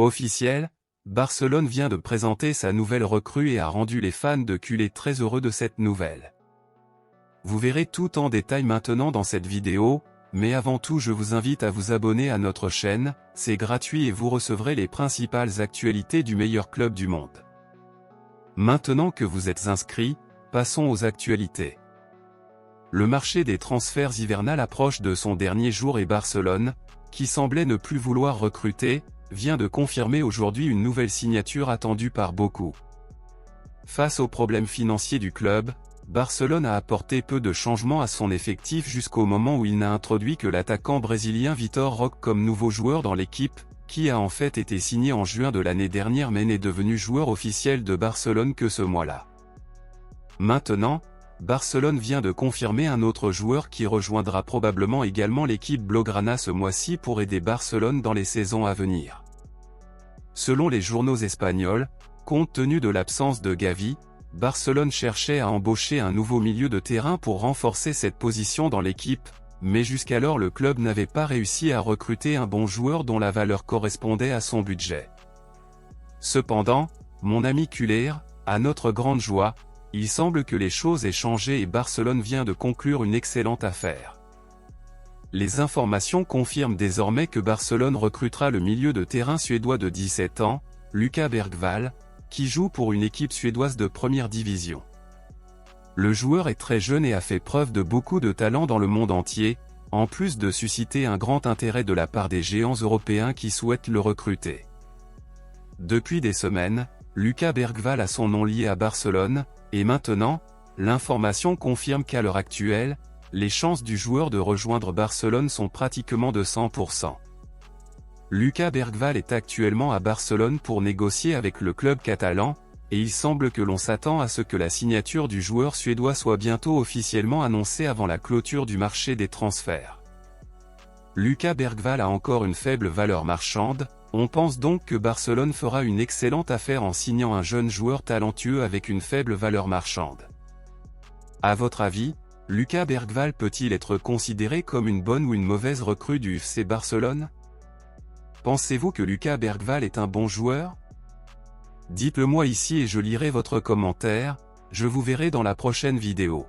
Officiel, Barcelone vient de présenter sa nouvelle recrue et a rendu les fans de culé très heureux de cette nouvelle. Vous verrez tout en détail maintenant dans cette vidéo, mais avant tout je vous invite à vous abonner à notre chaîne, c'est gratuit et vous recevrez les principales actualités du meilleur club du monde. Maintenant que vous êtes inscrits, passons aux actualités. Le marché des transferts hivernal approche de son dernier jour et Barcelone, qui semblait ne plus vouloir recruter, vient de confirmer aujourd'hui une nouvelle signature attendue par beaucoup. Face aux problèmes financiers du club, Barcelone a apporté peu de changements à son effectif jusqu'au moment où il n'a introduit que l'attaquant brésilien Vitor Roque comme nouveau joueur dans l'équipe, qui a en fait été signé en juin de l'année dernière mais n'est devenu joueur officiel de Barcelone que ce mois-là. Maintenant, Barcelone vient de confirmer un autre joueur qui rejoindra probablement également l'équipe blaugrana ce mois-ci pour aider Barcelone dans les saisons à venir. Selon les journaux espagnols, compte tenu de l'absence de Gavi, Barcelone cherchait à embaucher un nouveau milieu de terrain pour renforcer cette position dans l'équipe, mais jusqu'alors le club n'avait pas réussi à recruter un bon joueur dont la valeur correspondait à son budget. Cependant, mon ami culé, à notre grande joie, il semble que les choses aient changé et Barcelone vient de conclure une excellente affaire. Les informations confirment désormais que Barcelone recrutera le milieu de terrain suédois de 17 ans, Lucas Bergvall, qui joue pour une équipe suédoise de première division. Le joueur est très jeune et a fait preuve de beaucoup de talent dans le monde entier, en plus de susciter un grand intérêt de la part des géants européens qui souhaitent le recruter. Depuis des semaines, Lucas Bergvall a son nom lié à Barcelone, et maintenant, l'information confirme qu'à l'heure actuelle, les chances du joueur de rejoindre Barcelone sont pratiquement de 100%. Lucas Bergvall est actuellement à Barcelone pour négocier avec le club catalan, et il semble que l'on s'attend à ce que la signature du joueur suédois soit bientôt officiellement annoncée avant la clôture du marché des transferts. Lucas Bergvall a encore une faible valeur marchande, on pense donc que Barcelone fera une excellente affaire en signant un jeune joueur talentueux avec une faible valeur marchande. À votre avis, Lucas Bergvall peut-il être considéré comme une bonne ou une mauvaise recrue du FC Barcelone? Pensez-vous que Lucas Bergvall est un bon joueur? Dites-le moi ici et je lirai votre commentaire, je vous verrai dans la prochaine vidéo.